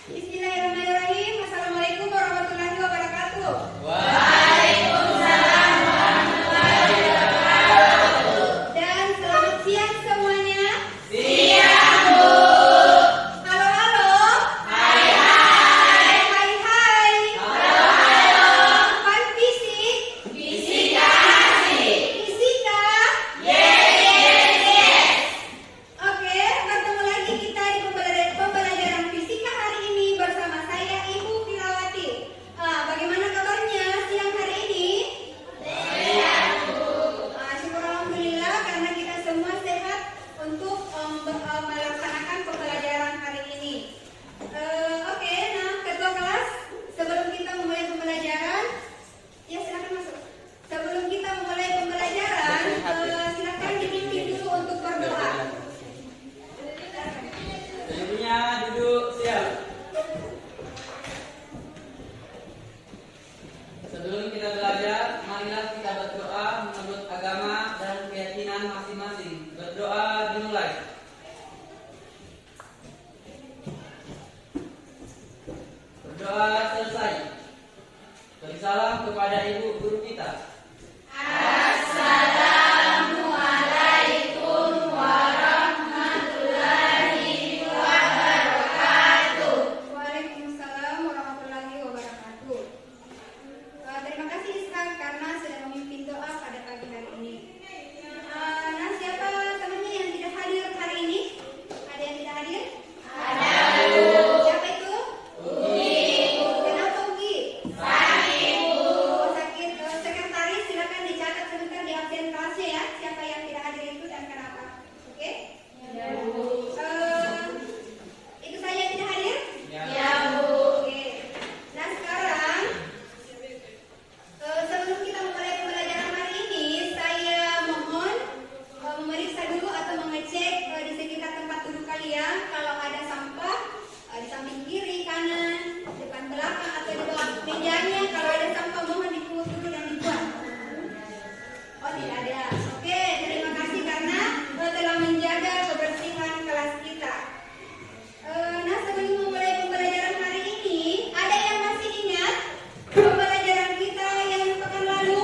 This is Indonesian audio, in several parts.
Bismillahirrahmanirrahim. Assalamualaikum warahmatullahi wabarakatuh. Waalaikumsalam warahmatullahi wabarakatuh. Dan selamat siang semuanya. Siang, Bu. Halo, halo. Hai, hai. Hai, hai. Halo, halo. Pan fisik. Fisika asik. Fisika. Yes, yes, yes. Oke, bertemu lagi kita di pembelajaran fisika hari ini bersama saya Ibu Firawati. Bagaimana kabarnya siang hari ini? Siang, Bu. Syukur alhamdulillah karena kita semua sehat untuk melaksanakan pembelajaran hari ini. Oke, nah ketua kelas, sebelum kita memulai pembelajaran, ya silakan masuk. Sebelum kita memulai pembelajaran, silakan dipimpin dulu untuk berdoa. Selanjutnya duduk siap. Sebelum kita belajar, marilah kita berdoa menurut agama dan keyakinan masing-masing. Berdoa dimulai. Berdoa selesai. Beri salam kepada ibu guru kita. Assalamualaikum warahmatullahi wabarakatuh. Waalaikumsalam warahmatullahi wabarakatuh. Terima kasih Isra karena sudah memimpin doa pada pagi hari ini. Nah, siapa temannya yang tidak hadir hari ini? Ada yang tidak hadir? Ada, Siapa itu? Ugi. Kenapa Ugi? sakit, Bu. Oh, sakit. Sekretaris silakan dicatat sebentar di absen kelasnya ya. Siapa yang tidak hadir itu dan kenapa? Oke? Ya, Bu. Itu saya yang tidak hadir? Ya, Bu. Oke. Nah sekarang sebelum kita mulai pembelajaran hari ini, saya mohon memeriksa dulu atau mengecek di sekitar tempat duduk kalian kalau ada sampah di samping kiri, kanan, depan belakang atau di bawah mejanya. Kalau ada sampah mohon dipungut dulu dan dibuang. Oh tidak ada. Oke, terima kasih karena telah menjaga kebersihan kelas kita. Nah sebelum memulai pembelajaran hari ini, ada yang masih ingat pembelajaran kita yang pekan lalu?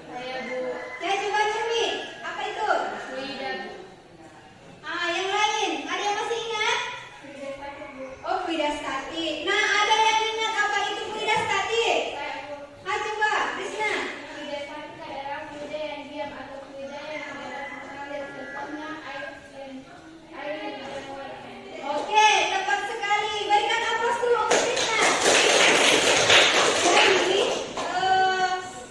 Saya, Bu. Ya coba cumi, apa itu? Wida, Bu. Yang lain, ada yang masih ingat? Oh fluida statik. Nah ada yang ingat apa itu fluida statik? Saya, Bu. Coba, Krisna. Fluida statik adalah fluida yang diam atau fluida yang tidak mengalir, contohnya air dan air di bawah. Oke, tepat sekali. Berikan aplaus dulu untuk Krisna. Jadi,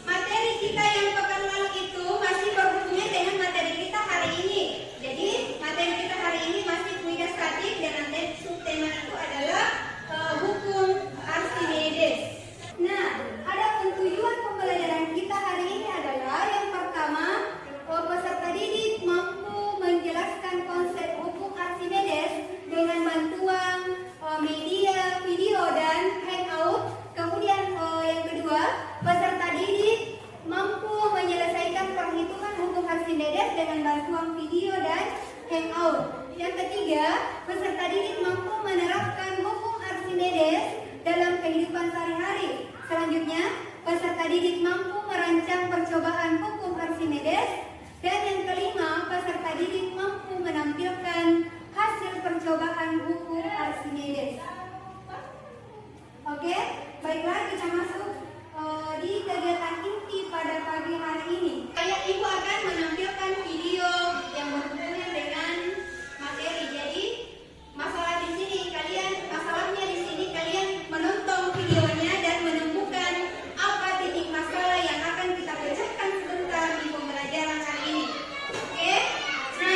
materi kita yang pekan lalu itu masih berhubungan dengan materi kita hari ini. Jadi, materi kita hari ini masih fluida statik dan nanti subtema itu adalah hukum Archimedes. Nah, adapun tujuan pembelajaran kita hari ini adalah yang pertama, peserta didik mampu menjelaskan konsep hukum Archimedes dengan bantuan media, video, dan hangout. Kemudian yang kedua, peserta didik mampu menyelesaikan perhitungan hukum Archimedes dengan bantuan video dan hangout. Yang ketiga, peserta didik mampu menerapkan hukum Archimedes dalam kehidupan sehari-hari. Selanjutnya, peserta didik mampu merancang percobaan hukum Archimedes. Dan yang kelima, peserta didik mampu menampilkan hasil percobaan hukum Archimedes. Oke, baiklah kita masuk di kegiatan inti pada pagi hari ini. Ibu akan menampilkan video yang berhubungan dengan materi. Jadi masalahnya di sini kalian menonton videonya dan menemukan apa titik masalah yang akan kita pecahkan sebentar di pembelajaran hari ini. Oke? Nah,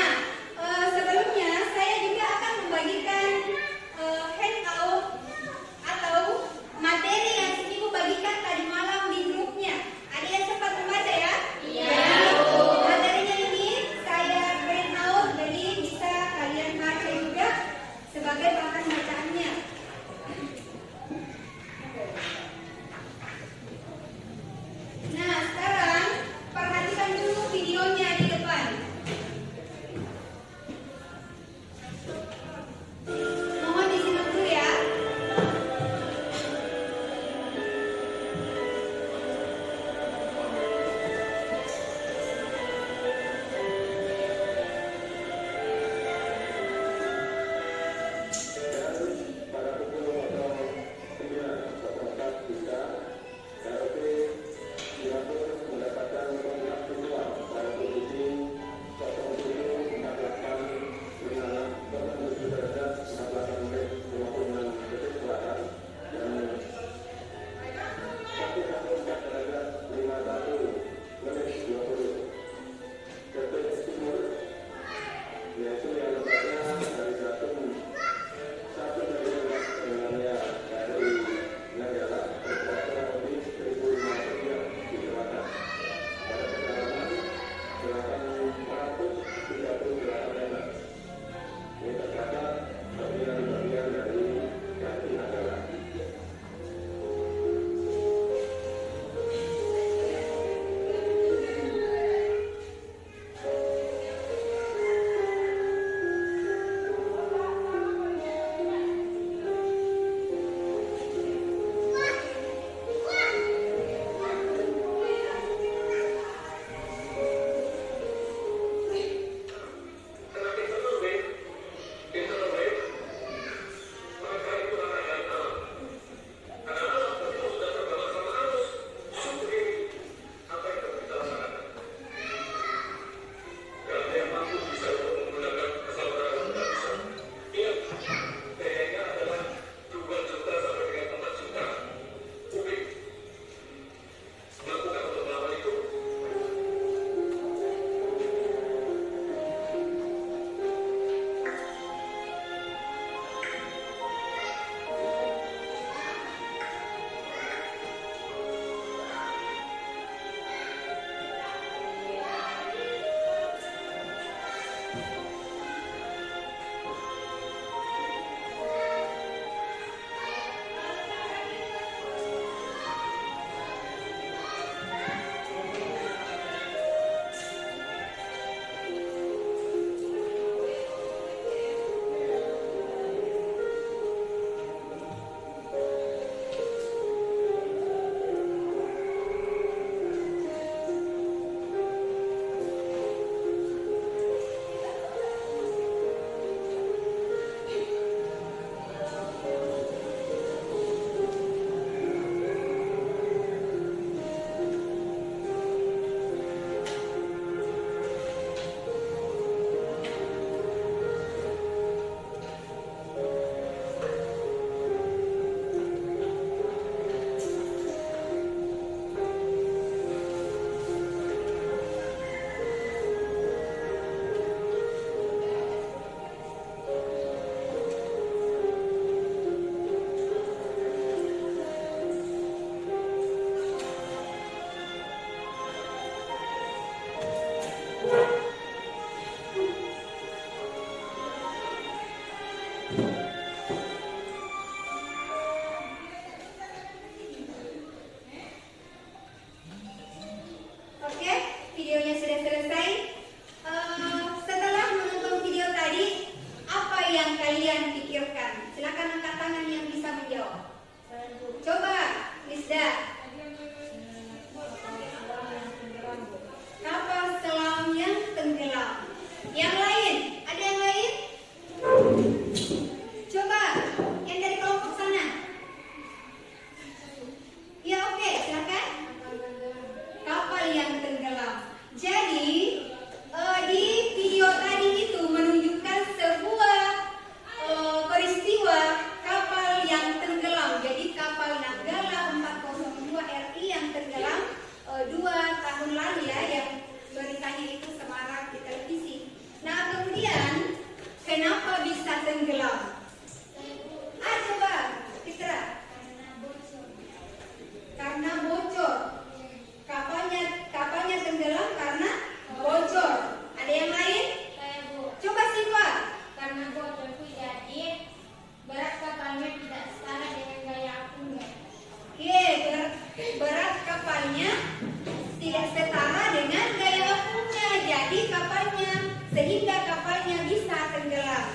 kapalnya bisa tenggelam.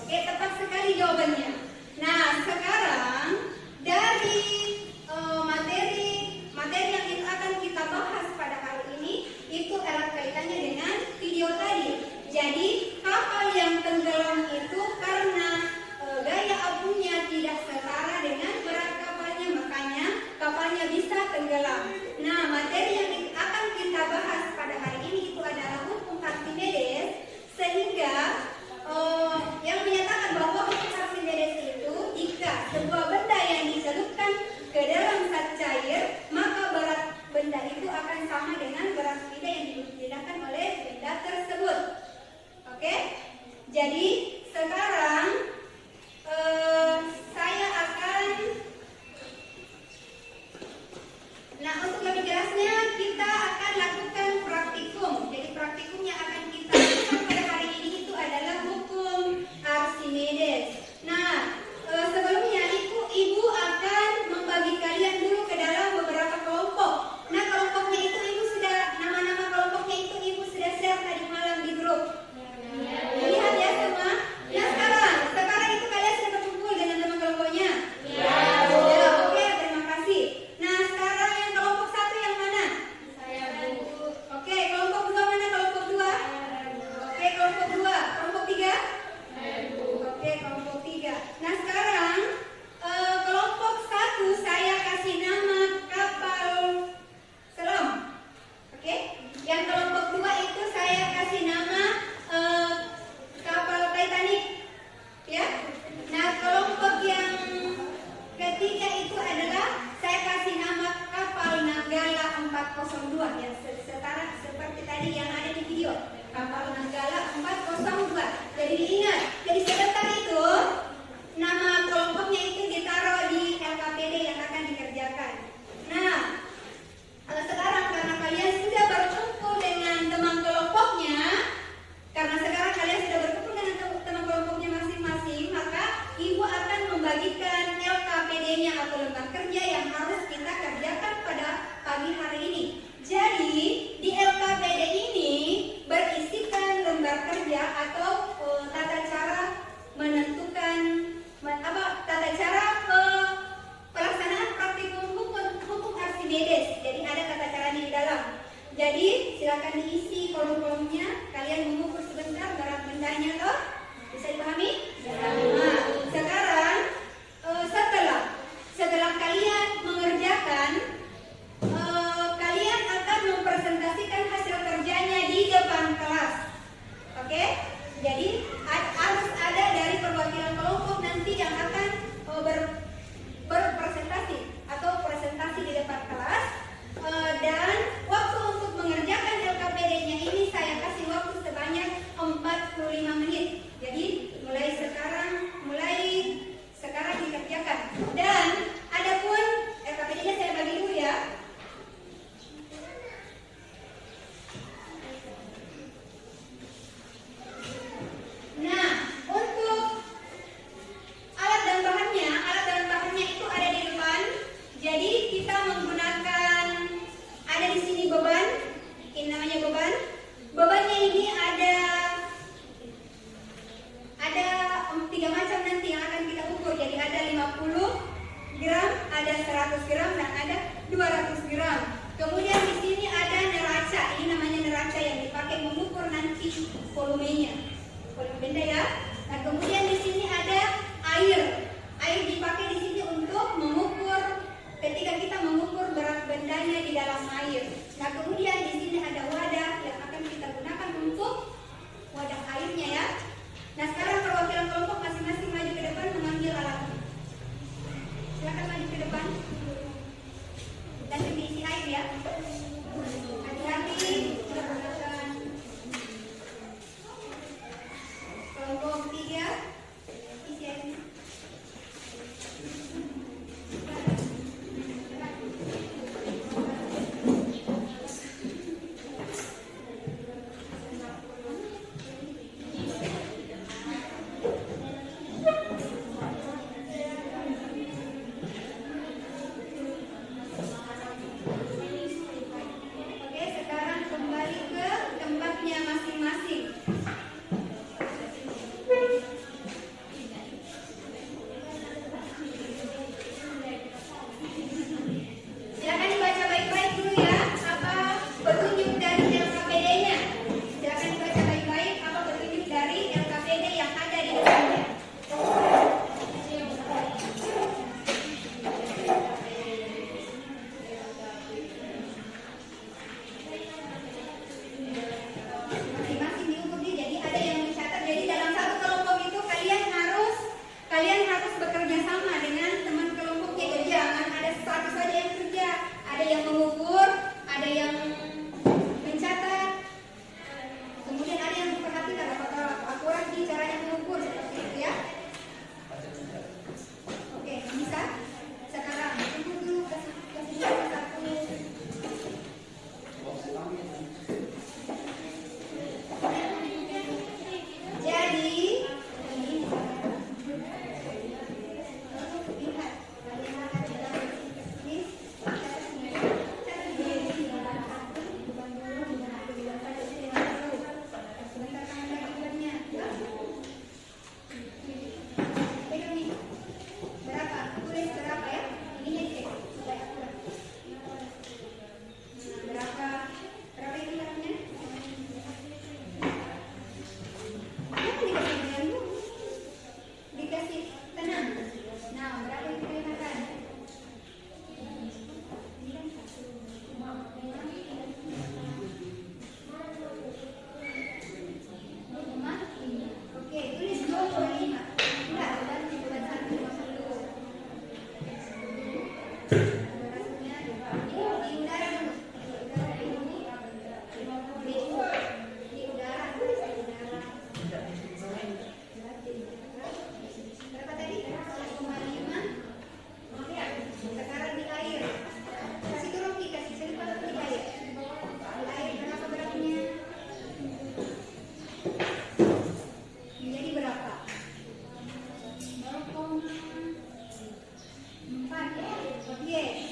Oke, tepat sekali jawabannya. Nah, sekarang dari materi yang akan kita bahas pada hari ini itu erat kaitannya dengan video tadi. Jadi kapal yang tenggelam itu karena gaya abunya tidak setara dengan berat kapalnya, makanya kapalnya bisa tenggelam. Nah, materi yang akan kita bahas pada hari ini itu adalah hukum Archimedes, sehingga yang menyatakan bahwa hukum Archimedes itu jika sebuah benda yang dicelupkan ke dalam zat cair, maka berat benda itu akan sama dengan berat benda yang dipindahkan oleh benda tersebut. Oke? Jadi sekarang saya akan, nah untuk lebih jelasnya kita akan lakukan praktikum. Jadi praktikum yang akan kita lakukan pada hari ini itu adalah hukum Archimedes. Nah, sebelumnya ibu akan membagi kalian dulu ke dalam beberapa kelompok. Nah, kelompoknya itu ibu sudah, nama-nama kelompoknya itu ibu sudah share tadi malam di grup. Lihat ya semua. Nah, sekarang itu kalian sudah berkumpul dengan nama kelompoknya? Ya. Ya, oke, terima kasih. Nah, sekarang yang kelompok satu yang mana? Saya Bu. Oke, kelompok dua mana? Kelompok dua? Oke, kelompok dua. Kelompok tiga? Saya Bu. Oke, kelompok tiga. Nah, sekarang kelompok satu saya kasih nama kapal selam. Oke, yang kelompok dua itu saya kasih nama kapal Titanic. Ya. Nah, kelompok yang ketiga itu adalah saya kasih nama kapal Nanggala 402 ya, setara seperti tadi yang ada di video. Kapal Nanggala 402. Jadi diingat. Jadi sebentar itu nama kelompoknya itu ditaruh di LKPD yang akan dikerjakan. Nah, sekarang karena kalian sudah berkumpul dengan teman kelompoknya, karena sekarang kalian sudah berkumpul dengan teman kelompoknya masing-masing, maka ibu akan membagikan LKPD-nya atau lembar kerja yang harus kita kerjakan pada pagi hari ini. Jadi di LKPD ini berisikan lembar kerja atau tata cara menentukan tata cara pelaksanaan praktikum hukum Archimedes. Jadi ada tata caranya di dalam. Jadi silakan diisi kolom-kolomnya. Kalian mengukur sebentar berat bendanya toh. Bisa dipahami? Nah, sekarang setelah kalian mengerjakan, kalian akan mempresentasikan hasil kerjanya di depan kelas. Oke? Jadi harus ada dari perwakilan kelompok nanti yang akan berpresentasi atau presentasi di depan kelas. Dan waktu untuk mengerjakan LKPD-nya ini saya kasih waktu sebanyak 45 menit. Jadi mulai sekarang dikerjakan. Dan adapun LKPD-nya saya bagi dulu ya. Nah, untuk alat dan bahannya itu ada di depan. Jadi kita menggunakan, ada di sini beban. Ini namanya beban. Bebannya ini ada 3 macam nanti yang akan kita ukur. Jadi ada 50 gram, ada 100 gram, dan ada 200 gram. Kemudian di sini ada neraca. Ini namanya neraca yang dipakai mengukur nanti volumenya. Volume benda ya. Nah, kemudian di sini ada air. Air dipakai di sini untuk mengukur ketika kita mengukur berat bendanya di dalam air. Nah, kemudian di sini ada wadah yang akan kita gunakan untuk wadah airnya ya. Nah, sekarang perwakilan kelompok masing-masing maju ke depan mengambil alatnya. Silakan maju ke depan. Dan diisi air ya. Hati-hati menggunakan kelompok 3. Isi airnya. Oke, sekarang kembali ke tempatnya masing-masing. Beratnya di udara dulu. Di udara. Berapa tadi? 1,5. Ya, sekarang di air. Kasih turun Ki, kasih sedikit di air. Di air berapa beratnya? Menjadi berapa? 0,4. Oke.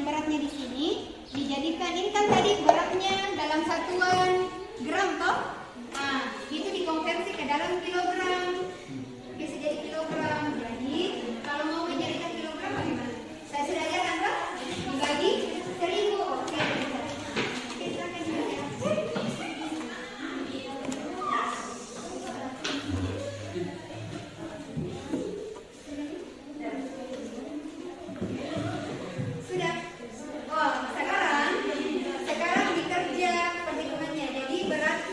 beratnya di sini dijadikan, ini kan tadi beratnya dalam satuan gram toh. Nah, itu dikonversi ke dalam kilogram. Bisa jadi kilogram. Jadi kalau mau menjadikan kilogram bagaimana? Saya sudah ajarkan toh? Dibagi 1000. Oke. Oke, silakan dibaca. Sudah. Oh, sekarang dikerja perhitungannya. Jadi berat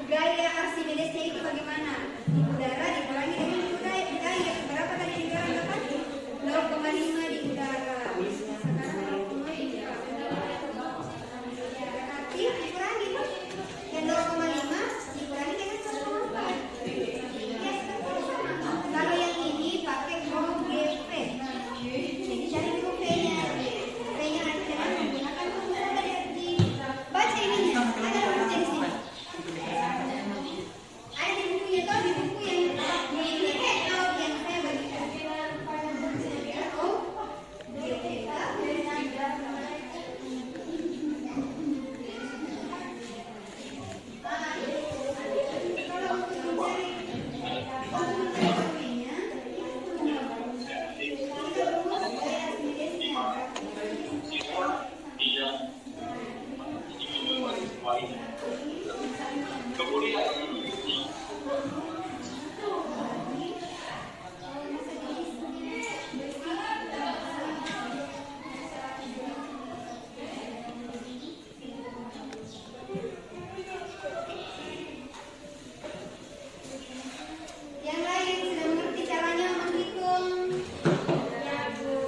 gaya Archimedes itu bagaimana? Di udara dikurangi dengan gaya. Berapa tadi di udara berapa? 0,5 di udara. Sekarang 0,5. Ya, berarti dikurangi tuh. Dan 0,5 dikurangi dengan 1,4. Ya, sama. Kalau yang ini pakai OGV. Jadi cari dulu V-nya. V-nya nanti dengan menggunakan rumus tadi. Baca ininya. Ada rumusnya di sini. Ada di bukunya tuh, di buku yang ini kalau yang saya bagikan. Oh, kalau untuk mencari V-nya, kita rumus gaya Archimedesnya. Yang lain sudah mengerti caranya menghitung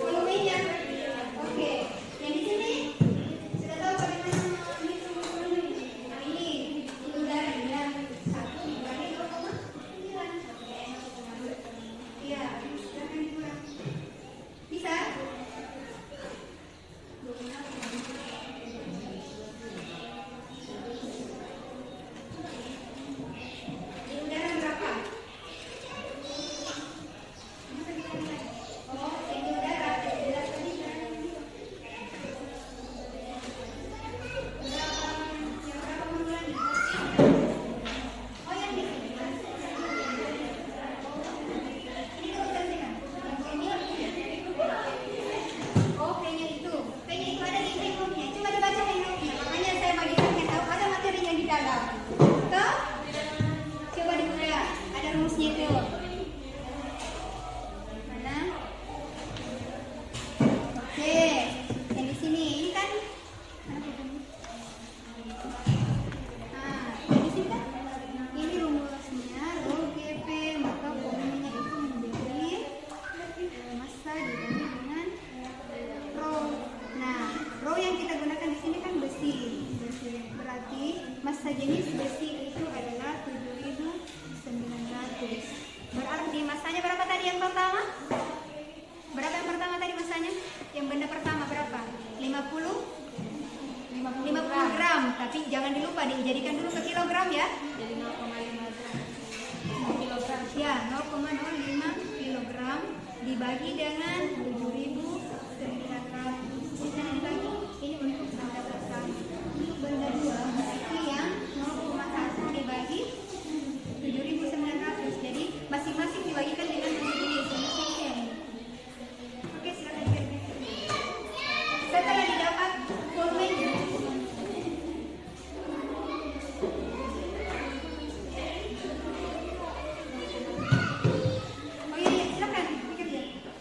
volumenya? Oke. Yang di sini sudah tahu bagaimana menghitung volumenya? Nah, ini udara yang 1 dikurangi 0,9. Iya, silakan dikurang. Bisa? Di udara berapa? Oh, ini udara 17 tadi kan? Yang berapa mengulangi? Oh, yang di sini. Ini kebetulan oh, V-nya itu. V-nya itu ada di handbooknya. Coba dibaca handbooknya. Makanya saya bagikan handout. Ada materinya di dalam. Tuh? Coba dibuka. Ada rumusnya itu. Mana? Oke. Yang di sini. Ini kan. Nah, yang di sini kan. Ini rumusnya. Rho GP. Maka volumenya itu menjadi massa dibagi dengan rho. Nah, rho yang kita gunakan di sini kan besi. Berarti massa jenis besi itu adalah 7.900. Berarti massanya berapa tadi yang pertama? Berapa yang pertama tadi massanya? Yang benda pertama berapa? 50 gram. Tapi jangan dilupa dijadikan dulu ke kilogram ya. Jadi 0,5 kilogram. Ya, 0,05 kilogram dibagi dengan 7.900. Di sana dibagi. Ini untuk benda pertama. Untuk benda dua berarti yang 0,1 dibagi 7.900. Jadi masing-masing dibagikan dengan jenis. Oke, silakan dikerjakan. Setelah didapat volumenya. Oh iya, silakan dikerjakan.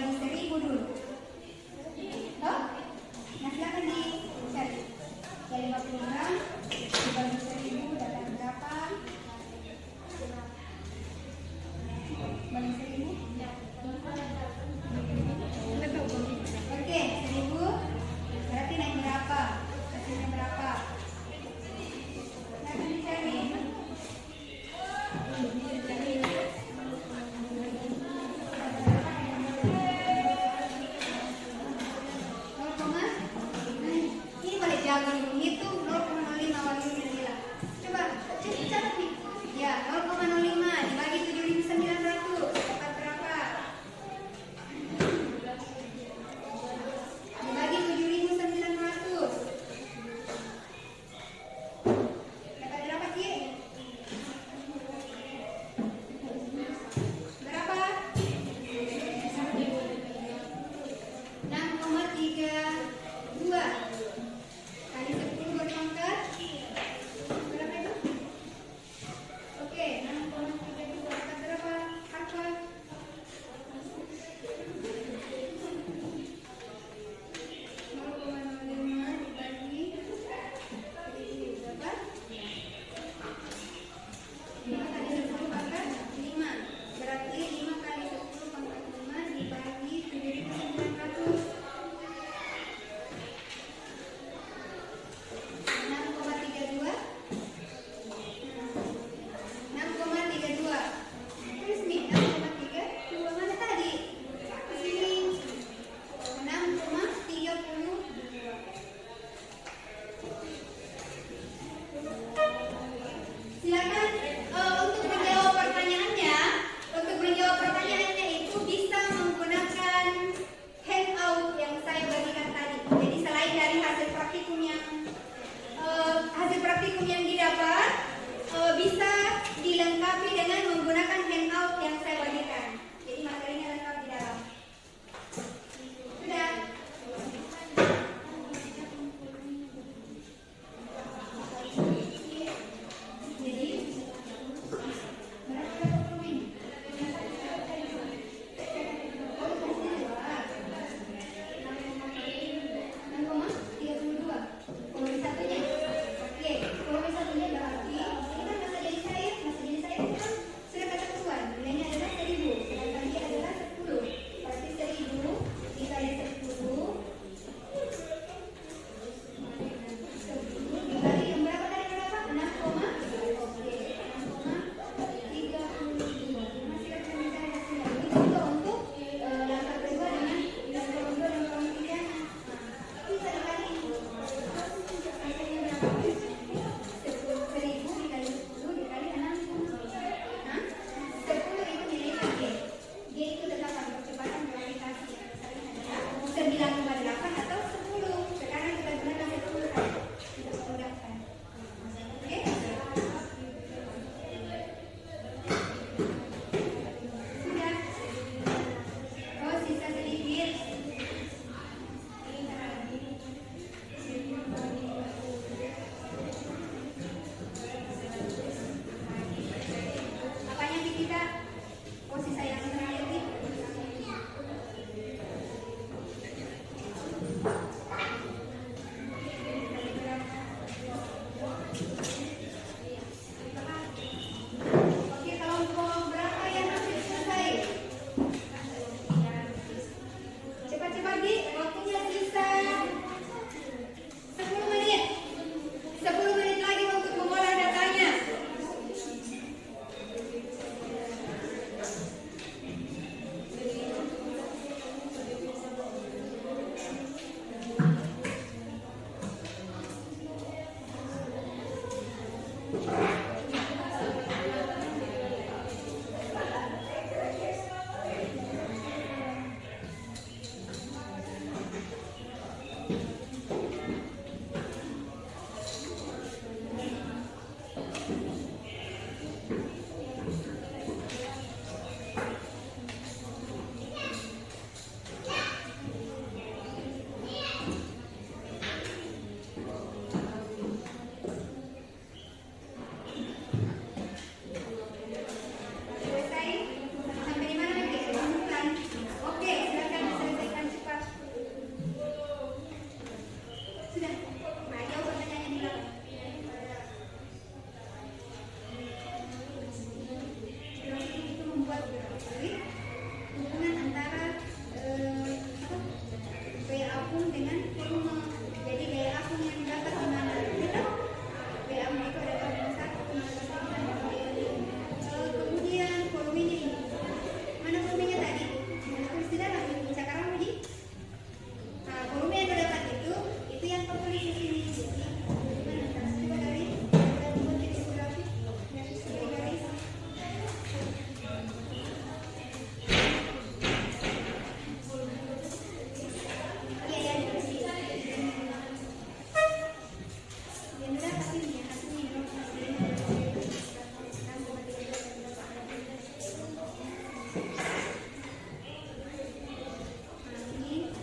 bagi 1000 dulu. Oh? Nah, silakan dicari. Ya 50 gram dibagi 1000 dapat berapa? Bagi 1000? Oke, 1000 berarti naik berapa? Hasilnya berapa? Silakan dicari.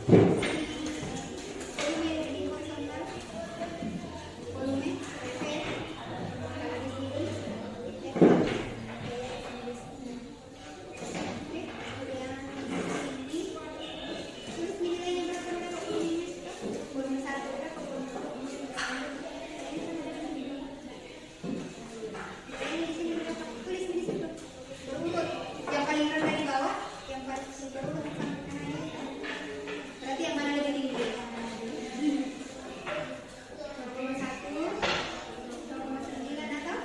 volume jadi horizontal, volume V kalau di sini F. Oke, kemudian ini terus nilainya berapa volumenya? Volume 1 berapa volume? Ini di sini berapa? Tulis di situ. Berurut. Yang paling rendah di bawah, yang paling berurut sampai kanan. Berarti yang mana lebih tinggi? 0,1, 0,9 atau?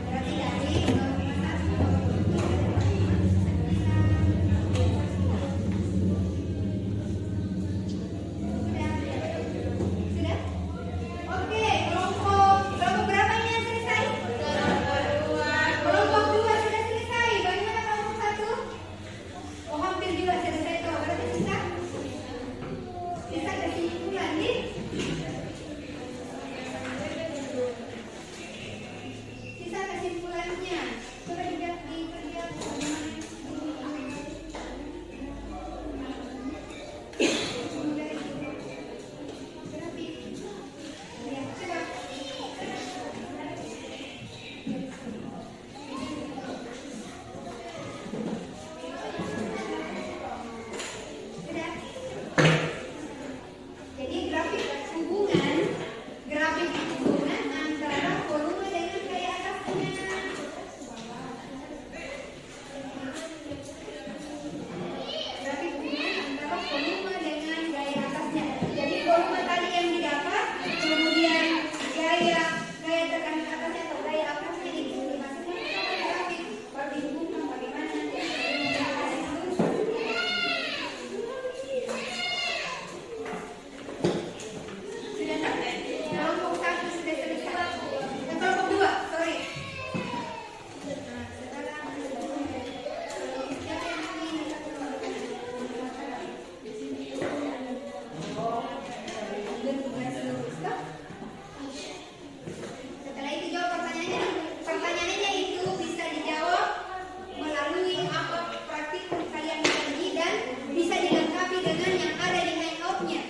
Berarti dari 0,1, sudah? Oke, kelompok berapa ini yang selesai? Kelompok 2 sudah selesai. Bagaimana kelompok 1? Oh, hampir juga selesai tuh. Berarti bisa kesimpulan nih. Sisa kesimpulannya. Coba dilihat di kerja jadi grafik hubungan antara volume dengan gaya atasnya. Grafik hubungan antara volume dengan gaya atasnya. Jadi volume tadi yang didapat, kemudian gaya tekanan atasnya atau gaya atasnya itu dimasukkan ke dalam grafik. Baru dihubungkan bagaimana kelompok 1 sudah selesai. Kelompok 2, sorry. Nah, sekarang siapa yang ingin setelah itu jawab pertanyaannya. Pertanyaannya itu bisa dijawab melalui apa praktikum kalian tadi dan bisa dilengkapi dengan yang ada di handout-nya.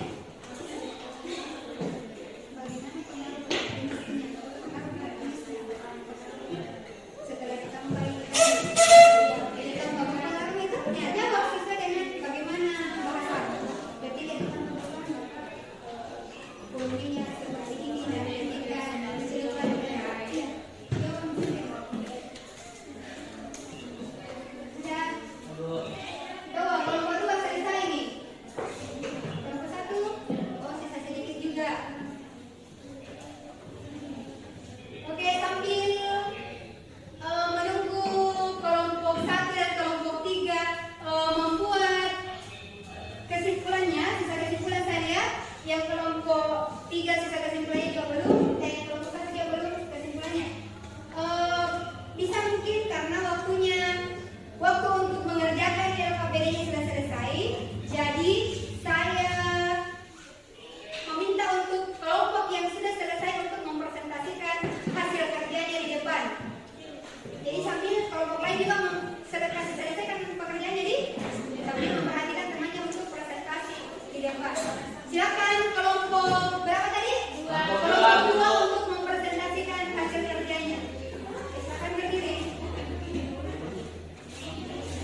Setelah kita mulai jadi kamu nggak mengaruh itu ya jawab sesuai dengan bagaimana bahasa. Berarti dia volumenya seperti ini dan ketika keseluruhan ya jawab sudah. Coba kelompok 2 selesai nih. Kelompok 1 oh sisa sedikit juga. Oke, sambil menunggu kelompok 1 dan kelompok 3 membuat kesimpulannya, sisa kesimpulan saya lihat yang kelompok 3 sisa kesimpulannya juga belum, dan yang kelompok 1 juga belum kesimpulannya. Bisa mungkin karena waktu untuk mengerjakan LKPD-nya sudah selesai, jadi saya meminta untuk kelompok yang sudah selesai untuk mempresentasikan hasil kerjanya di depan. Jadi sambil kelompok lain juga selesaikan pekerjaannya sambil memperhatikan temannya untuk presentasi di depan. Silakan kelompok berapa tadi? Kelompok 2 untuk mempresentasikan hasil kerjanya. Silakan berdiri.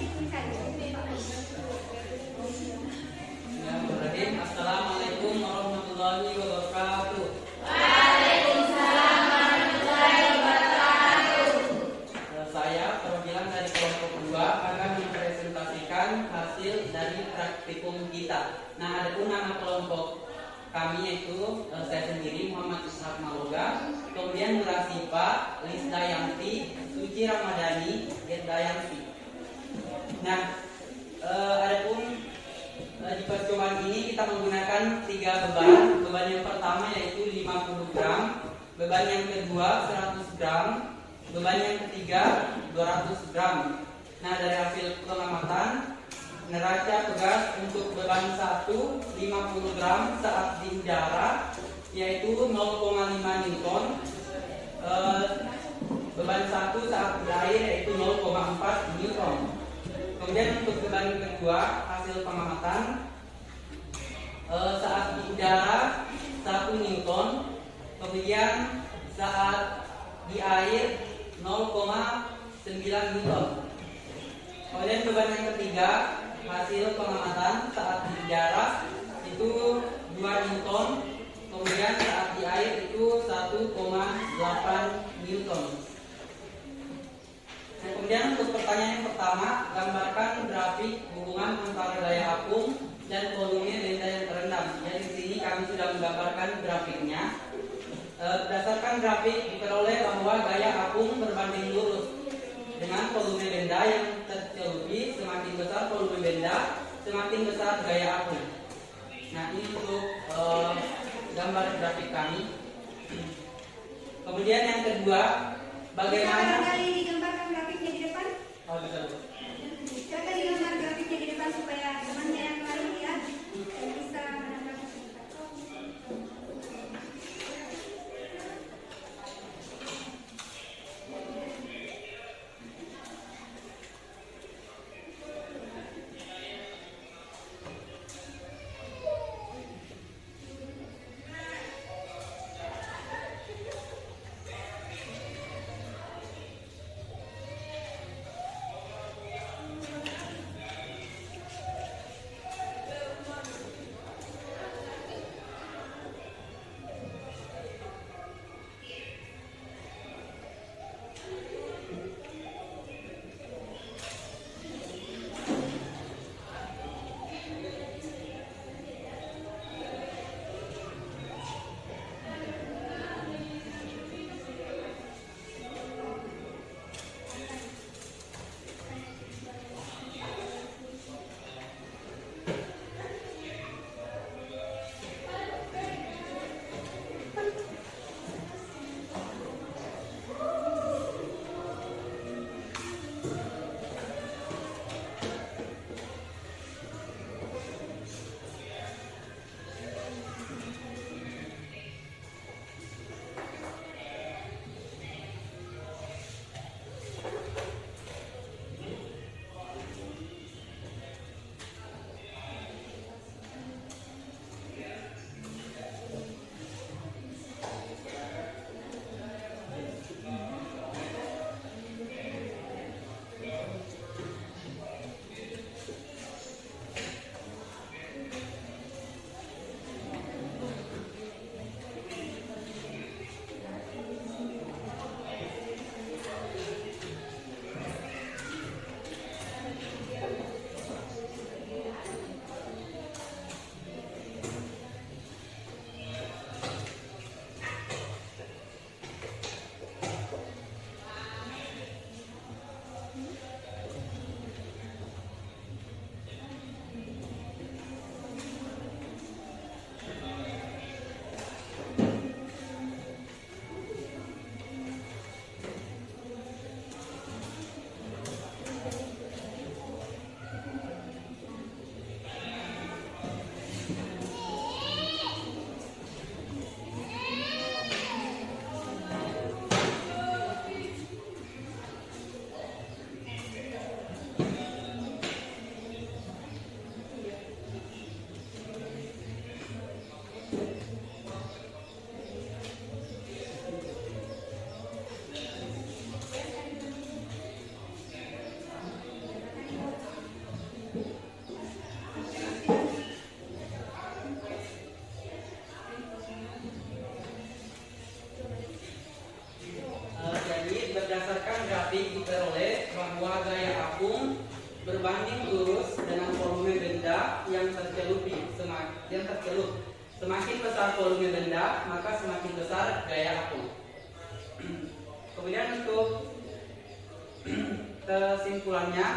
Bismillahirrahmanirrahim. Assalamualaikum warahmatullahi wabarakatuh. Saya perwakilan dari kelompok 2 akan mempresentasikan hasil dari praktikum kita. Nah, adapun nama kelompok kami yaitu saya sendiri Muhammad Ishaq Maloga, kemudian Nurasifa, Lisdayanti, Suci Ramadhani, Dayanti. Nah, adapun di percobaan ini kita menggunakan 3 beban. Beban yang pertama yaitu 50 gram, beban yang kedua 100 gram, beban yang ketiga 200 gram. Nah, dari hasil pengamatan neraca pegas untuk beban 1 50 gram saat di udara yaitu 0,5 Newton. Beban 1 saat di air yaitu 0,4 Newton. Kemudian untuk beban kedua hasil pengamatan saat di udara 1 Newton, kemudian saat di air 0,9 Newton. Kemudian beban yang ketiga hasil pengamatan saat di udara itu 2 Newton, kemudian saat di air itu 1,8 Newton. Nah, kemudian untuk pertanyaan yang pertama, gambarkan grafik hubungan antara gaya apung dan volume benda yang terendam. Jadi di sini kami sudah menggambarkan grafiknya. Berdasarkan grafik diperoleh bahwa gaya apung berbanding lurus dengan volume benda yang tercelupi. Semakin besar volume benda, semakin besar gaya apung. Nah, ini untuk gambar grafik kami. Kemudian yang kedua, bagaimana? Bisa kali digambarkan grafiknya di depan? Oh, bisa. Silakan digambar grafiknya di depan supaya temannya yang lain lihat dan bisa menambahkan. diperoleh bahwa gaya apung berbanding lurus dengan volume benda yang tercelup. Semakin besar volume benda, maka semakin besar gaya apung. Kemudian untuk kesimpulannya,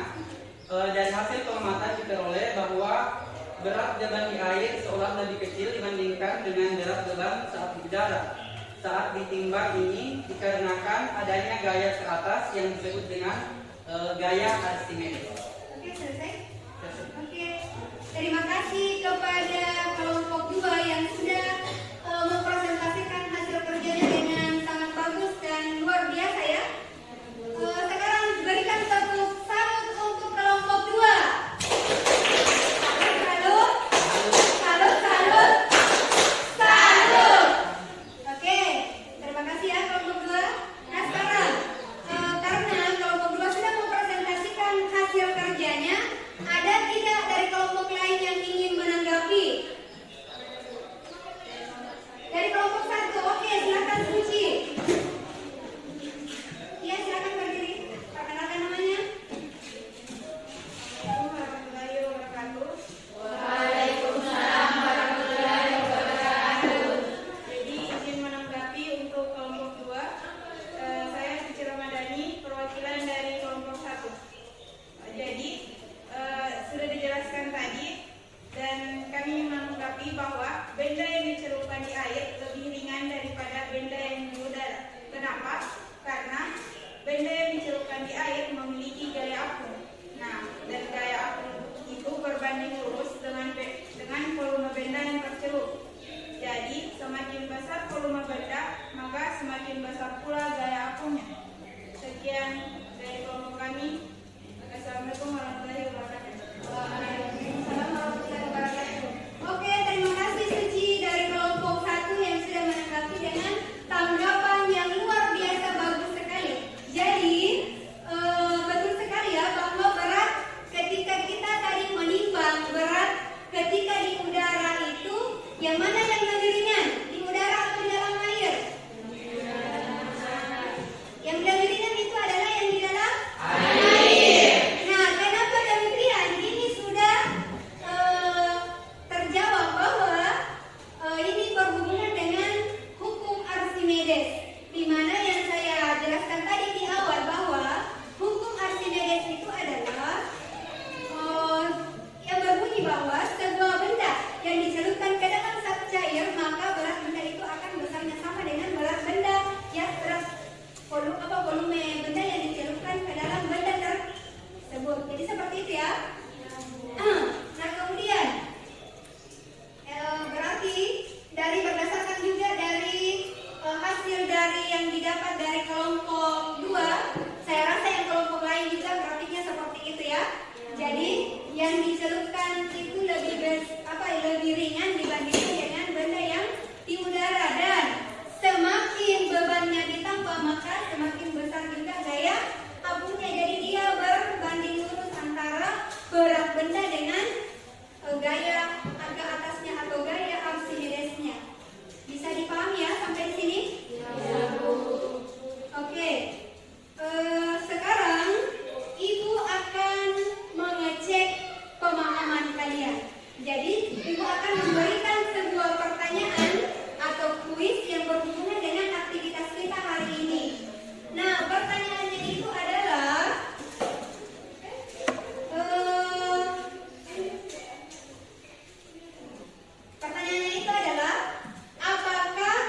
dari hasil pengamatan diperoleh bahwa berat beban di air seolah lebih kecil dibandingkan dengan berat beban saat di udara. Saat ditimbang ini dikarenakan adanya gaya ke atas yang disebut dengan gaya asimetris. Oke, selesai. Oke, terima kasih kepada kelompok 2 yang sudah mempresentasikan hasil kerjanya dengan sangat bagus dan luar biasa ya. Sekarang berikan tepuk tangan untuk kelompok 2. mengetahui bahwa sebuah benda yang dicelupkan ke dalam satu cair, maka berat benda itu akan besarnya sama dengan berat benda yang volume benda yang dicelupkan ke dalam benda tersebut. Jadi seperti itu ya. Nah kemudian berarti berdasarkan juga dari hasil dari yang didapat dari kelompok 2, saya rasa yang kelompok lain juga grafiknya seperti itu ya. Jadi yang dicelupkan itu lebih ringan dibandingkan dengan benda yang di udara, dan semakin bebannya ditambah maka semakin besar juga gaya abunya. Jadi dia berbanding lurus antara berat benda dengan gaya agak atasnya atau gaya Archimedes-nya. Bisa dipahami ya sampai di sini? Oke. Sekarang Ibu akan mengecek pemahaman kalian. Jadi Ibu akan memberikan sebuah pertanyaan atau kuis yang berhubungan dengan aktivitas kita hari ini. Nah, pertanyaannya itu adalah apakah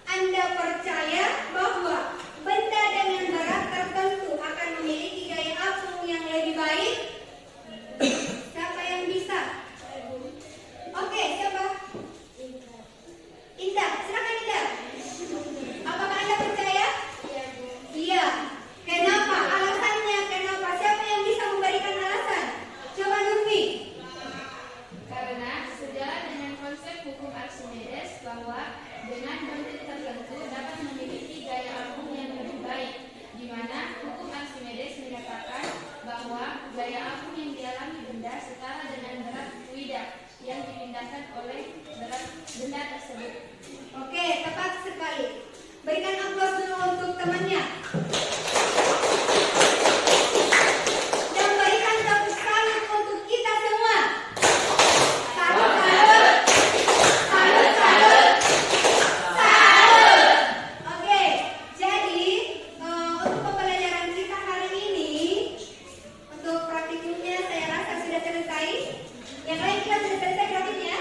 Anda percaya bahwa benda dengan berat tertentu akan memiliki gaya apung yang lebih baik? Siapa yang bisa? Oke, siapa? Indah, silakan Indah. Apakah Anda percaya? Iya. Kenapa? Alasannya kenapa? Siapa yang bisa memberikan alasan? Coba Nurfi. Karena sejalan dengan konsep hukum Archimedes bahwa dengan bentuk tertentu dapat memiliki gaya apung yang lebih baik, di mana hukum Archimedes menyatakan bahwa gaya apung yang dialami benda setara dengan berat fluida yang dipindahkan oleh berat benda tersebut. Oke, tepat sekali. Berikan aplaus dulu untuk temannya. Dan berikan tepuk salut untuk kita semua. Salut, salut. Salut, salut. Salut. Oke, jadi untuk pembelajaran kita hari ini, untuk praktikumnya saya rasa sudah selesai. Yang lain kita sudah selesai praktiknya?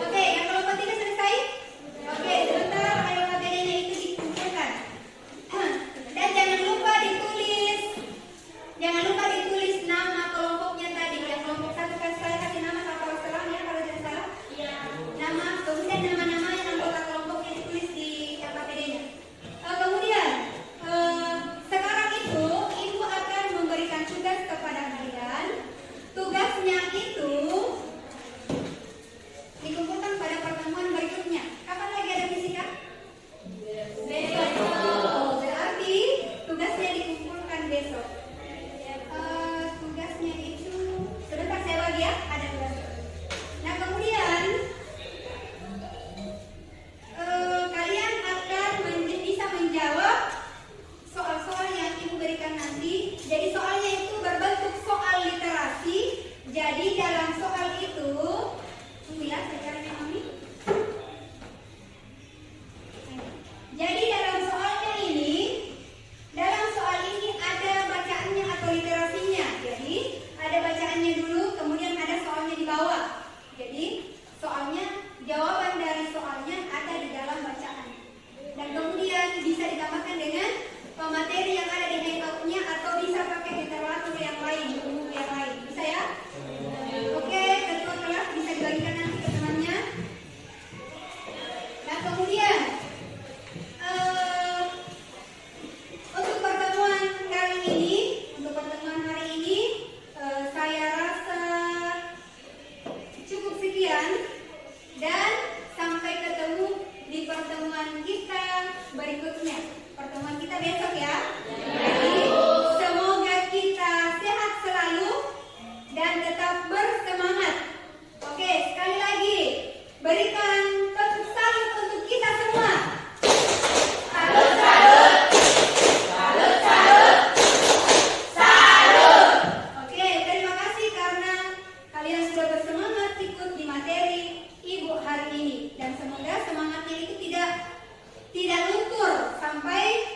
Oke, yang kelompok 3 selesai? Oke, sebentar ayo materinya itu dikumpulkan. Dan jangan lupa ditulis nama kelompoknya tadi. Yang kelompok 1 kan saya kasih nama kalau salah ya, kalau tidak salah. Nama, kemudian nama-nama yang anggota kelompoknya ditulis di materinya. Kemudian sekarang itu Ibu akan memberikan tugas kepada kalian. Tugasnya itu dikumpulkan pada pertemuan berikutnya. Kapan lagi ada fisika? Besok. Berarti tugasnya dikumpulkan besok. Tugasnya itu sebentar saya bagi ya. Ada tugas. Nah kemudian kalian akan bisa menjawab soal-soal yang Ibu berikan nanti. Jadi soalnya itu berbentuk soal literasi. Jadi dalam soal itu, tunggu ya, saya cari memahami. Jadi dalam soal ini ada bacaannya atau literasinya. Jadi ada bacaannya dulu, kemudian ada soalnya di bawah. Jadi soalnya, jawaban dari soalnya ada di dalam bacaan. Dan kemudian bisa ditambahkan dengan materi yang ada di handout-nya atau bisa pakai literatur yang lain, buku yang lain. Bisa ya? Oke, ketua kelas bisa dibagikan nanti ke temannya. Nah kemudian untuk pertemuan kali ini, saya rasa cukup sekian dan sampai ketemu di pertemuan kita berikutnya. Pertemuan kita besok ya. Jadi semoga kita sehat selalu dan tetap bersemangat. Oke, sekali lagi berikan tepuk salut untuk kita semua. Salut, salut. Salut, salut. Salut. Oke, terima kasih karena kalian sudah bersemangat ikut di materi Ibu hari ini, dan semoga semangatnya itu tidak luntur sampai